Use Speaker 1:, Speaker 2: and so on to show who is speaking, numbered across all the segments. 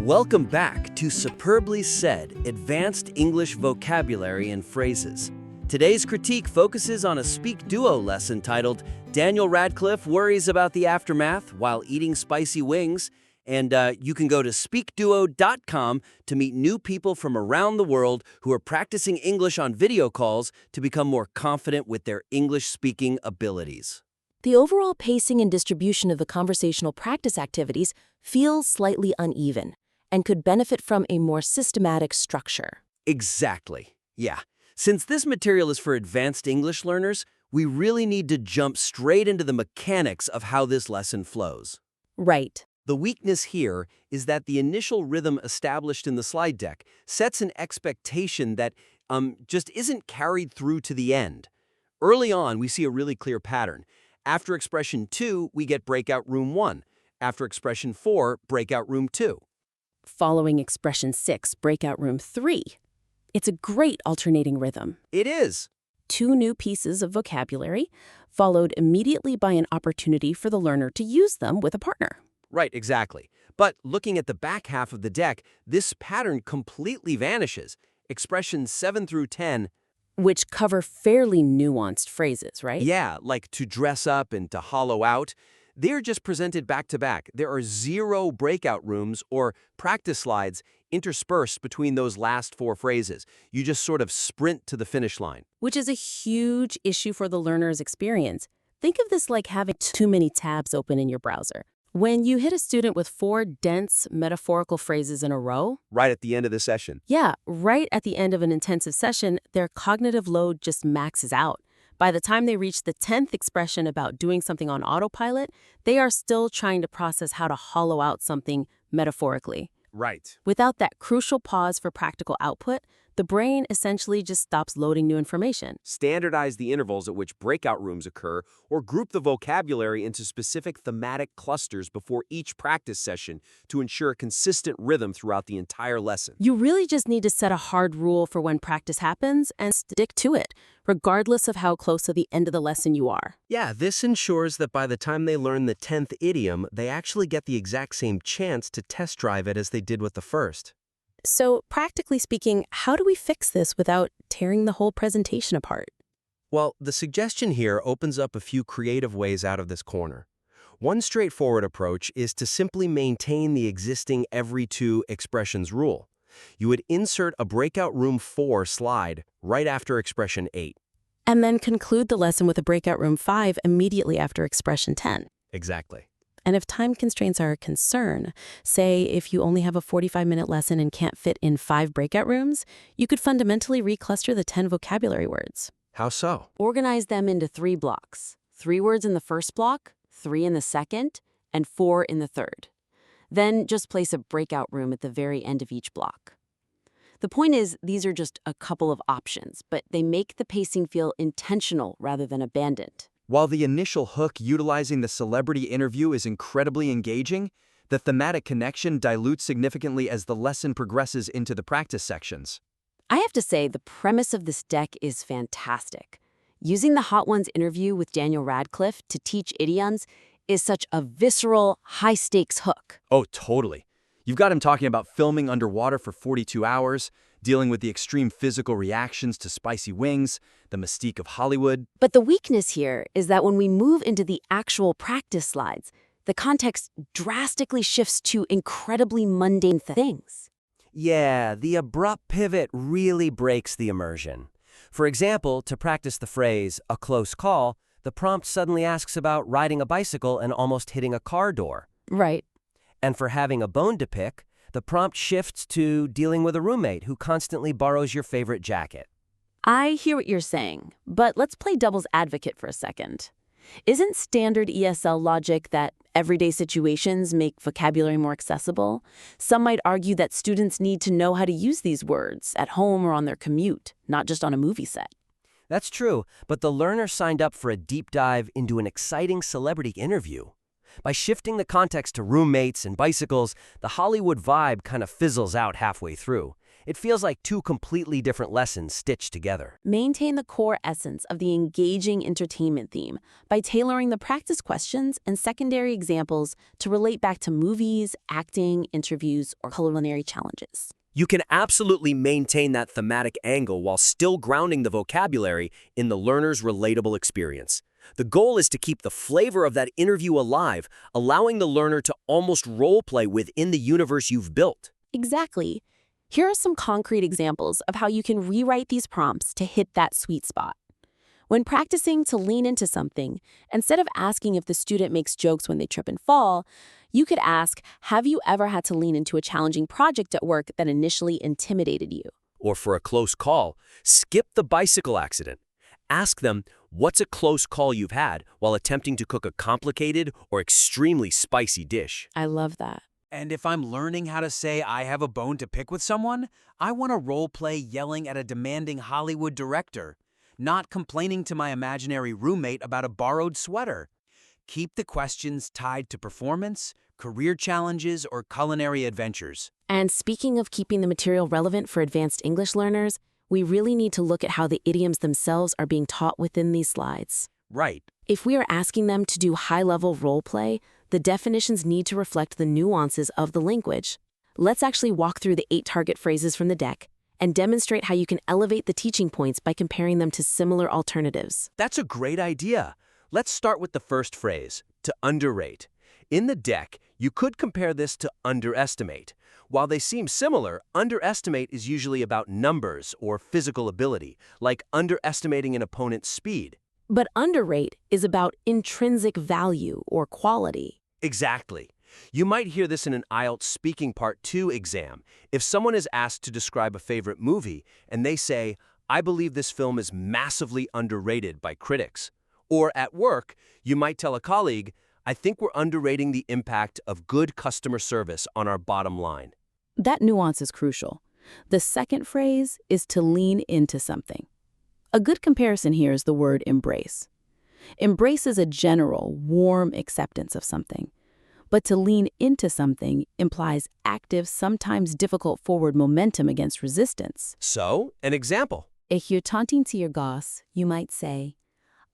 Speaker 1: Welcome back to Superbly Said, Advanced English Vocabulary and Phrases. Today's critique focuses on a SpeakDuo lesson titled Daniel Radcliffe Worries About the Aftermath While Eating Spicy Wings, and you can go to SpeakDuo.com to meet new people from around the world who are practicing English on video calls to become more confident with their English-speaking abilities.
Speaker 2: The overall pacing and distribution of the conversational practice activities feels slightly uneven and could benefit from a more systematic structure.
Speaker 1: Exactly. Yeah. Since this material is for advanced English learners, we really need to jump straight into the mechanics of how this lesson flows.
Speaker 2: Right.
Speaker 1: The weakness here is that the initial rhythm established in the slide deck sets an expectation that just isn't carried through to the end. Early on, we see a really clear pattern. After expression 2, we get breakout room 1. After expression 4, breakout room 2.
Speaker 2: Following expression 6, breakout room 3. It's a great alternating rhythm.
Speaker 1: It is.
Speaker 2: 2 new pieces of vocabulary, followed immediately by an opportunity for the learner to use them with a partner.
Speaker 1: Right, exactly. But looking at the back half of the deck, this pattern completely vanishes. Expressions 7 through 10,
Speaker 2: Which cover fairly nuanced phrases, right?
Speaker 1: yeah, like to dress up and to hollow out, they're just presented back to back. There are 0 breakout rooms or practice slides interspersed between those last 4 phrases. You just sort of sprint to the finish line.
Speaker 2: Which is a huge issue for the learner's experience. Think of this like having too many tabs open in your browser. When you hit a student with 4 dense metaphorical phrases in a row,
Speaker 1: Right at the end of the session.
Speaker 2: right at the end of an intensive session, their cognitive load just maxes out. By the time they reach the 10th expression about doing something on autopilot, they are still trying to process how to hollow out something metaphorically.
Speaker 1: Right.
Speaker 2: Without that crucial pause for practical output, the brain essentially just stops loading new information.
Speaker 1: Standardize the intervals at which breakout rooms occur, or group the vocabulary into specific thematic clusters before each practice session to ensure a consistent rhythm throughout the entire lesson.
Speaker 2: You really just need to set a hard rule for when practice happens and stick to it, regardless of how close to the end of the lesson you are.
Speaker 1: Yeah, this ensures that by the time they learn the 10th idiom, they actually get the exact same chance to test drive it as they did with the first.
Speaker 2: So, practically speaking, how do we fix this without tearing the whole presentation apart?
Speaker 1: Well, the suggestion here opens up a few creative ways out of this corner. One straightforward approach is to simply maintain the existing every 2 expressions rule. You would insert a breakout room 4 slide right after expression 8.
Speaker 2: And then conclude the lesson with a breakout room 5 immediately after expression 10.
Speaker 1: Exactly.
Speaker 2: And if time constraints are a concern, say if you only have a 45-minute lesson and can't fit in 5 breakout rooms, you could fundamentally recluster the 10 vocabulary words.
Speaker 1: How so?
Speaker 3: Organize them into 3 blocks. 3 words in the first block, 3 in the second, and 4 in the third. Then just place a breakout room at the very end of each block. The point is, these are just a couple of options, but they make the pacing feel intentional rather than abandoned.
Speaker 4: While the initial hook utilizing the celebrity interview is incredibly engaging, the thematic connection dilutes significantly as the lesson progresses into the practice sections.
Speaker 3: I have to say, the premise of this deck is fantastic. Using the Hot Ones interview with Daniel Radcliffe to teach idioms is such a visceral, high-stakes hook.
Speaker 4: Oh, totally. You've got him talking about filming underwater for 42 hours, dealing with the extreme physical reactions to spicy wings, the mystique of Hollywood.
Speaker 3: But the weakness here is that when we move into the actual practice slides, the context drastically shifts to incredibly mundane things.
Speaker 1: Yeah, the abrupt pivot really breaks the immersion. For example, to practice the phrase, a close call, the prompt suddenly asks about riding a bicycle and almost hitting a car door.
Speaker 2: Right.
Speaker 1: And for having a bone to pick, the prompt shifts to dealing with a roommate who constantly borrows your favorite jacket.
Speaker 3: I hear what you're saying, but let's play devil's advocate for a second. Isn't standard ESL logic that everyday situations make vocabulary more accessible? Some might argue that students need to know how to use these words at home or on their commute, not just on a movie set.
Speaker 1: That's true, but the learner signed up for a deep dive into an exciting celebrity interview. By shifting the context to roommates and bicycles, the Hollywood vibe kind of fizzles out halfway through. It feels like two completely different lessons stitched together.
Speaker 2: Maintain the core essence of the engaging entertainment theme by tailoring the practice questions and secondary examples to relate back to movies, acting, interviews, or culinary challenges.
Speaker 1: You can absolutely maintain that thematic angle while still grounding the vocabulary in the learner's relatable experience. The goal is to keep the flavor of that interview alive, allowing the learner to almost role-play within the universe you've built.
Speaker 2: Exactly. Here are some concrete examples of how you can rewrite these prompts to hit that sweet spot. When practicing to lean into something, instead of asking if the student makes jokes when they trip and fall, you could ask, have you ever had to lean into a challenging project at work that initially intimidated you?
Speaker 1: Or for a close call, skip the bicycle accident. Ask them, what's a close call you've had while attempting to cook a complicated or extremely spicy dish?
Speaker 2: I love that.
Speaker 5: And if I'm learning how to say I have a bone to pick with someone, I want to role-play yelling at a demanding Hollywood director, not complaining to my imaginary roommate about a borrowed sweater. Keep the questions tied to performance, career challenges, or culinary adventures.
Speaker 2: And speaking of keeping the material relevant for advanced English learners, we really need to look at how the idioms themselves are being taught within these slides.
Speaker 5: Right.
Speaker 2: If we are asking them to do high-level role play, the definitions need to reflect the nuances of the language. Let's actually walk through the 8 target phrases from the deck and demonstrate how you can elevate the teaching points by comparing them to similar alternatives.
Speaker 1: That's a great idea. Let's start with the first phrase, to underrate. In the deck, you could compare this to underestimate. While they seem similar, underestimate is usually about numbers or physical ability, like underestimating an opponent's speed.
Speaker 2: But underrate is about intrinsic value or quality.
Speaker 1: Exactly. You might hear this in an IELTS Speaking Part 2 exam. If someone is asked to describe a favorite movie, and they say, I believe this film is massively underrated by critics. Or at work, you might tell a colleague, I think we're underrating the impact of good customer service on our bottom line.
Speaker 2: That nuance is crucial. The second phrase is to lean into something. A good comparison here is the word embrace. Embrace is a general, warm acceptance of something. But to lean into something implies active, sometimes difficult forward momentum against resistance.
Speaker 1: So, an example.
Speaker 2: If you're taunting to your boss, you might say,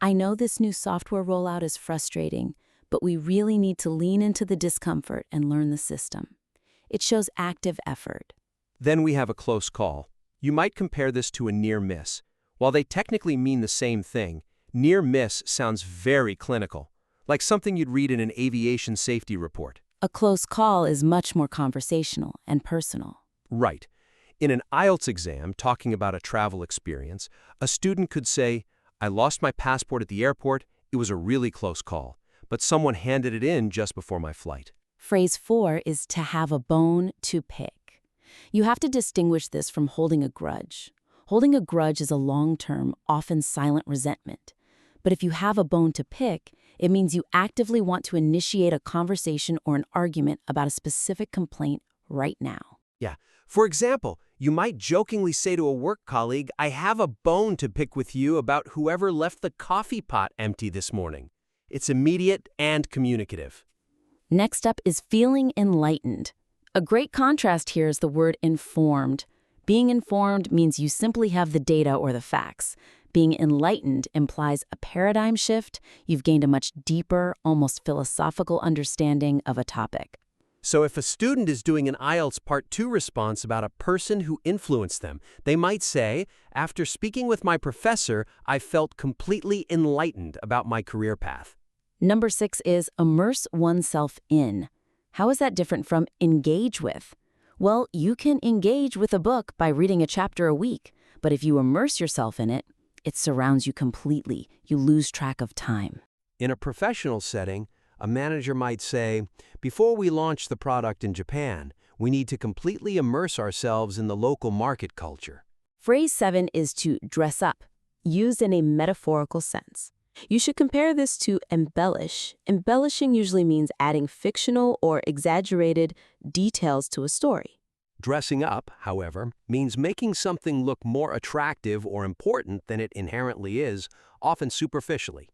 Speaker 2: I know this new software rollout is frustrating, but we really need to lean into the discomfort and learn the system. It shows active effort.
Speaker 4: Then we have a close call. You might compare this to a near miss. While they technically mean the same thing, near miss sounds very clinical, like something you'd read in an aviation safety report.
Speaker 2: A close call is much more conversational and personal.
Speaker 4: Right. In an IELTS exam talking about a travel experience, a student could say, I lost my passport at the airport. It was a really close call, but someone handed it in just before my flight.
Speaker 2: Phrase 4 is to have a bone to pick. You have to distinguish this from holding a grudge. Holding a grudge is a long-term, often silent resentment. But if you have a bone to pick, it means you actively want to initiate a conversation or an argument about a specific complaint right now.
Speaker 1: Yeah. For example, you might jokingly say to a work colleague, I have a bone to pick with you about whoever left the coffee pot empty this morning. It's immediate and communicative.
Speaker 2: Next up is feeling enlightened. A great contrast here is the word informed. Being informed means you simply have the data or the facts. Being enlightened implies a paradigm shift. You've gained a much deeper, almost philosophical understanding of a topic.
Speaker 1: So if a student is doing an IELTS Part 2 response about a person who influenced them, they might say, after speaking with my professor, I felt completely enlightened about my career path.
Speaker 2: Number 6 is immerse oneself in. How is that different from engage with? Well, you can engage with a book by reading a chapter a week, but if you immerse yourself in it, it surrounds you completely. You lose track of time.
Speaker 1: In a professional setting, a manager might say, before we launch the product in Japan, we need to completely immerse ourselves in the local market culture.
Speaker 2: Phrase 7 is to dress up, used in a metaphorical sense. You should compare this to embellish. Embellishing usually means adding fictional or exaggerated details to a story.
Speaker 1: Dressing up, however, means making something look more attractive or important than it inherently is, often superficially.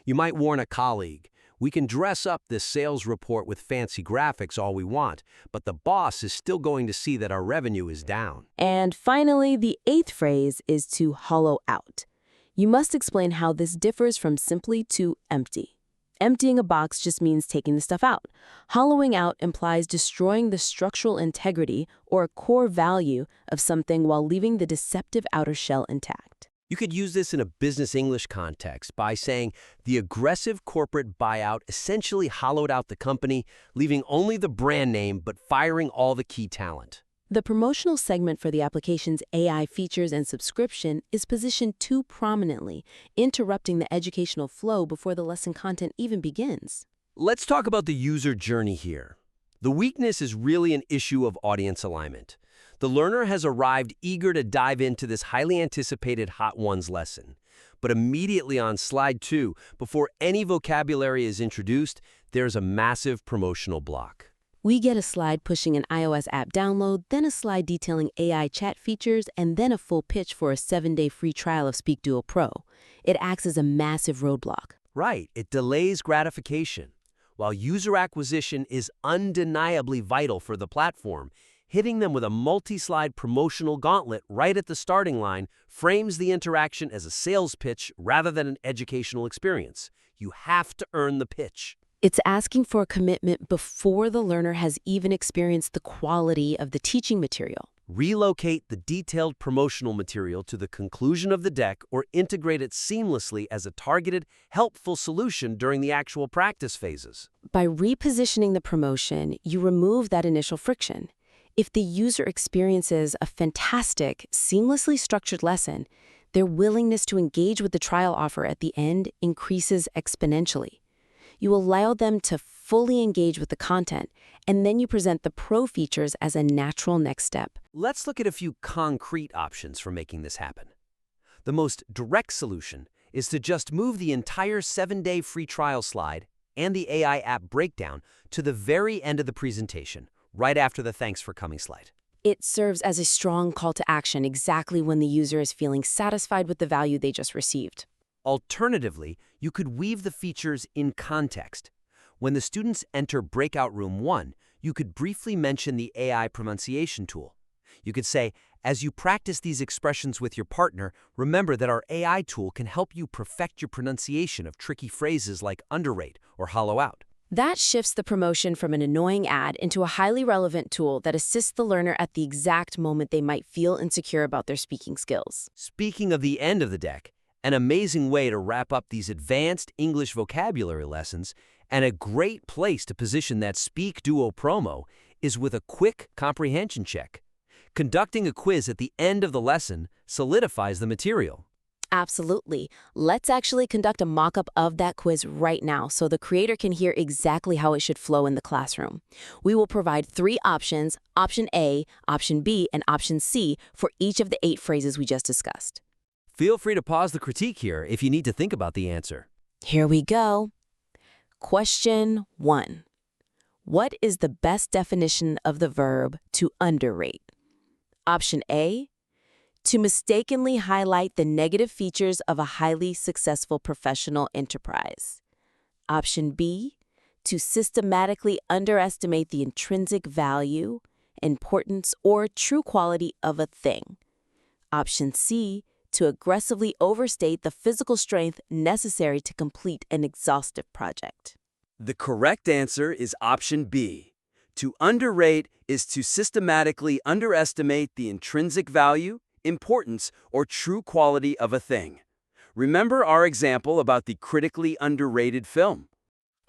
Speaker 1: You might warn a colleague,
Speaker 4: We can dress up this sales report with fancy graphics all we want, but the boss is still going to see that our revenue is down.
Speaker 2: And finally, the 8th phrase is to hollow out. You must explain how this differs from simply to empty. Emptying a box just means taking the stuff out. Hollowing out implies destroying the structural integrity or core value of something while leaving the deceptive outer shell intact.
Speaker 1: You could use this in a business English context by saying the aggressive corporate buyout essentially hollowed out the company, leaving only the brand name but firing all the key talent.
Speaker 2: The promotional segment for the application's AI features and subscription is positioned too prominently, interrupting the educational flow before the lesson content even begins.
Speaker 1: Let's talk about the user journey here. The weakness is really an issue of audience alignment. The learner has arrived eager to dive into this highly anticipated Hot Ones lesson. But immediately on slide 2, before any vocabulary is introduced, there's a massive promotional block.
Speaker 2: We get a slide pushing an iOS app download, then a slide detailing AI chat features, and then a full pitch for a 7-day free trial of SpeakDuo Pro. It acts as a massive roadblock.
Speaker 1: Right, it delays gratification. While user acquisition is undeniably vital for the platform, hitting them with a multi-slide promotional gauntlet right at the starting line frames the interaction as a sales pitch rather than an educational experience. You have to earn the pitch.
Speaker 2: It's asking for a commitment before the learner has even experienced the quality of the teaching material.
Speaker 1: Relocate the detailed promotional material to the conclusion of the deck or integrate it seamlessly as a targeted, helpful solution during the actual practice phases.
Speaker 2: By repositioning the promotion, you remove that initial friction. If the user experiences a fantastic, seamlessly structured lesson, their willingness to engage with the trial offer at the end increases exponentially. You allow them to fully engage with the content, and then you present the pro features as a natural next step.
Speaker 1: Let's look at a few concrete options for making this happen. The most direct solution is to just move the entire 7-day free trial slide and the AI app breakdown to the very end of the presentation, right after the thanks for coming slide.
Speaker 2: It serves as a strong call to action exactly when the user is feeling satisfied with the value they just received.
Speaker 1: Alternatively, you could weave the features in context. When the students enter Breakout Room 1, you could briefly mention the AI pronunciation tool. You could say, as you practice these expressions with your partner, remember that our AI tool can help you perfect your pronunciation of tricky phrases like underrate or hollow out.
Speaker 2: That shifts the promotion from an annoying ad into a highly relevant tool that assists the learner at the exact moment they might feel insecure about their speaking skills.
Speaker 1: Speaking of the end of the deck, an amazing way to wrap up these advanced English vocabulary lessons and a great place to position that SpeakDuo promo is with a quick comprehension check. Conducting a quiz at the end of the lesson solidifies the material.
Speaker 2: Absolutely. Let's actually conduct a mock-up of that quiz right now so the creator can hear exactly how it should flow in the classroom. We will provide 3 options, option A, option B, and option C for each of the 8 phrases we just discussed.
Speaker 1: Feel free to pause the critique here if you need to think about the answer.
Speaker 2: Here we go. Question 1. What is the best definition of the verb to underrate? Option A, to mistakenly highlight the negative features of a highly successful professional enterprise. Option B, to systematically underestimate the intrinsic value, importance, or true quality of a thing. Option C, to aggressively overstate the physical strength necessary to complete an exhaustive project.
Speaker 1: The correct answer is option B. To underrate is to systematically underestimate the intrinsic value, importance, or true quality of a thing. Remember our example about the critically underrated film.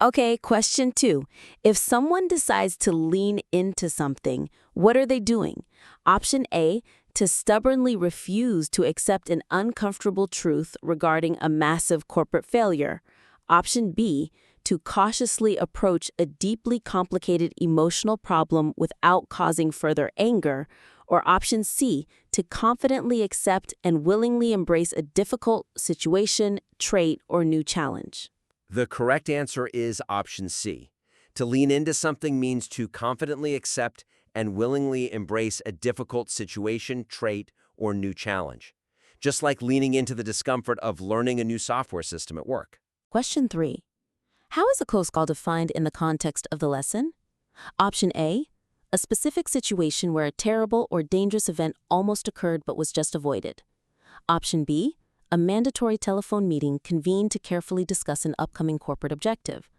Speaker 2: Okay, question 2. If someone decides to lean into something, what are they doing? Option A, to stubbornly refuse to accept an uncomfortable truth regarding a massive corporate failure. Option B, to cautiously approach a deeply complicated emotional problem without causing further anger. Or option C, to confidently accept and willingly embrace a difficult situation, trait, or new challenge.
Speaker 1: The correct answer is option C. To lean into something means to confidently accept and willingly embrace a difficult situation, trait, or new challenge. Just like leaning into the discomfort of learning a new software system at work.
Speaker 2: Question 3. How is a close call defined in the context of the lesson? Option A, a specific situation where a terrible or dangerous event almost occurred but was just avoided. Option B, a mandatory telephone meeting convened to carefully discuss an upcoming corporate objective.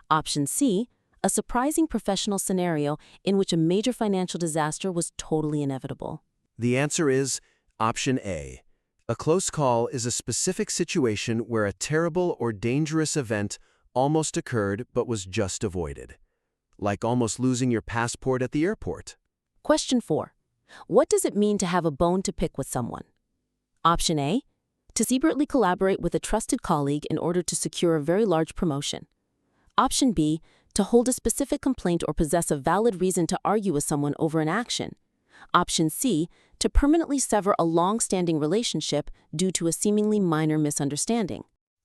Speaker 2: Option C, a surprising professional scenario in which a major financial disaster was totally inevitable.
Speaker 1: The answer is option A. A close call is a specific situation where a terrible or dangerous event almost occurred but was just avoided. Like almost losing your passport at the airport.
Speaker 2: Question 4. What does it mean to have a bone to pick with someone? Option A, to secretly collaborate with a trusted colleague in order to secure a very large promotion. Option B, to hold a specific complaint or possess a valid reason to argue with someone over an action. Option C, to permanently sever a long-standing relationship due to a seemingly minor misunderstanding.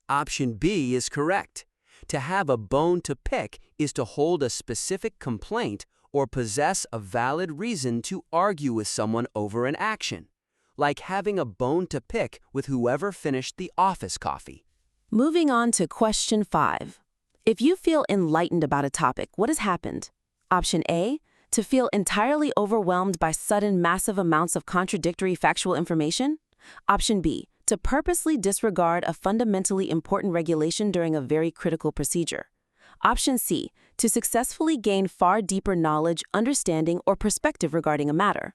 Speaker 1: Option B is correct. To have a bone to pick is to hold a specific complaint or possess a valid reason to argue with someone over an action, like having a bone to pick with whoever finished the office coffee.
Speaker 2: Moving on to question 5. If you feel enlightened about a topic, what has happened? Option A, to feel entirely overwhelmed by sudden massive amounts of contradictory factual information. Option B, to purposely disregard a fundamentally important regulation during a very critical procedure. Option C, to successfully gain far deeper knowledge, understanding, or perspective regarding a matter.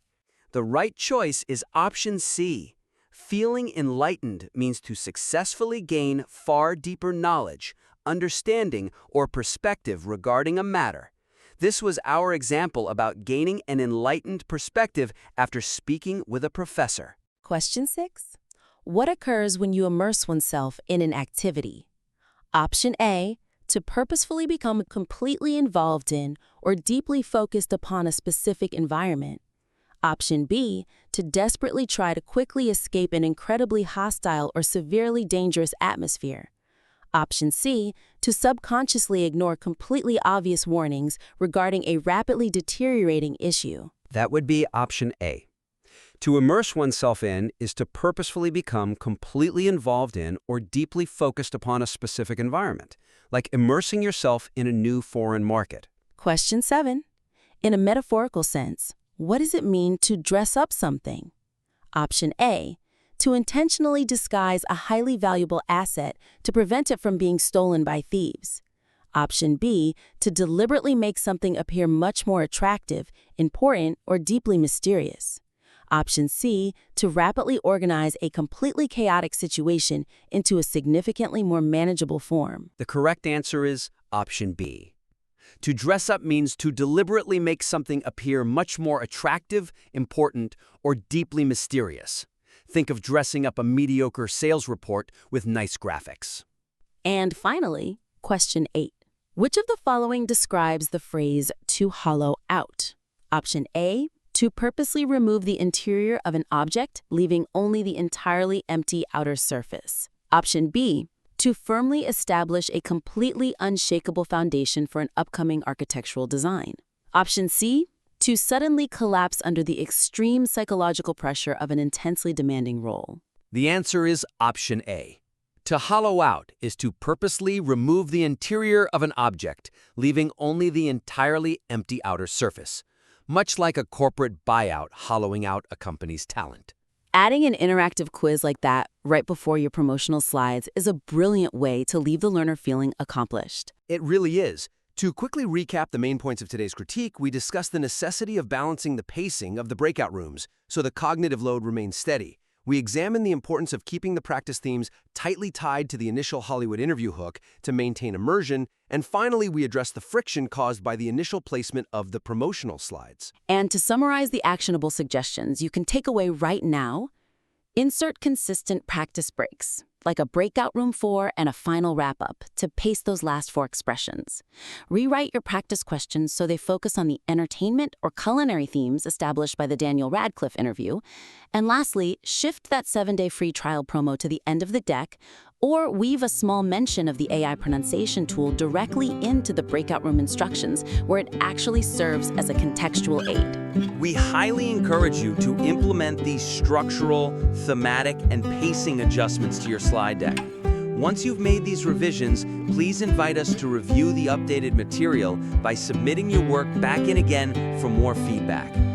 Speaker 1: The right choice is option C. Feeling enlightened means to successfully gain far deeper knowledge, understanding, or perspective regarding a matter. This was our example about gaining an enlightened perspective after speaking with a professor.
Speaker 2: Question 6. What occurs when you immerse oneself in an activity? Option A, to purposefully become completely involved in or deeply focused upon a specific environment. Option B, to desperately try to quickly escape an incredibly hostile or severely dangerous atmosphere. Option C, to subconsciously ignore completely obvious warnings regarding a rapidly deteriorating issue.
Speaker 1: That would be option A. To immerse oneself in is to purposefully become completely involved in or deeply focused upon a specific environment, like immersing yourself in a new foreign market.
Speaker 2: Question 7. In a metaphorical sense, what does it mean to dress up something? Option A, to intentionally disguise a highly valuable asset to prevent it from being stolen by thieves. Option B, to deliberately make something appear much more attractive, important, or deeply mysterious. Option C, to rapidly organize a completely chaotic situation into a significantly more manageable form.
Speaker 1: The correct answer is option B. To dress up means to deliberately make something appear much more attractive, important, or deeply mysterious. Think of dressing up a mediocre sales report with nice graphics.
Speaker 2: And finally, question 8. Which of the following describes the phrase to hollow out? Option A, to purposely remove the interior of an object, leaving only the entirely empty outer surface. Option B, to firmly establish a completely unshakable foundation for an upcoming architectural design. Option C, to suddenly collapse under the extreme psychological pressure of an intensely demanding role.
Speaker 1: The answer is option A. To hollow out is to purposely remove the interior of an object, leaving only the entirely empty outer surface, much like a corporate buyout hollowing out a company's talent.
Speaker 2: Adding an interactive quiz like that right before your promotional slides is a brilliant way to leave the learner feeling accomplished.
Speaker 1: It really is. To quickly recap the main points of today's critique, we discussed the necessity of balancing the pacing of the breakout rooms so the cognitive load remains steady. We examined the importance of keeping the practice themes tightly tied to the initial Hollywood interview hook to maintain immersion, and finally we addressed the friction caused by the initial placement of the promotional slides.
Speaker 2: And to summarize the actionable suggestions you can take away right now, insert consistent practice breaks, like a breakout room 4 and a final wrap-up, to pace those last 4 expressions. Rewrite your practice questions so they focus on the entertainment or culinary themes established by the Daniel Radcliffe interview. And lastly, shift that 7-day free trial promo to the end of the deck, or weave a small mention of the AI pronunciation tool directly into the breakout room instructions, where it actually serves as a contextual aid.
Speaker 1: We highly encourage you to implement these structural, thematic, and pacing adjustments to your slide deck. Once you've made these revisions, please invite us to review the updated material by submitting your work back in again for more feedback.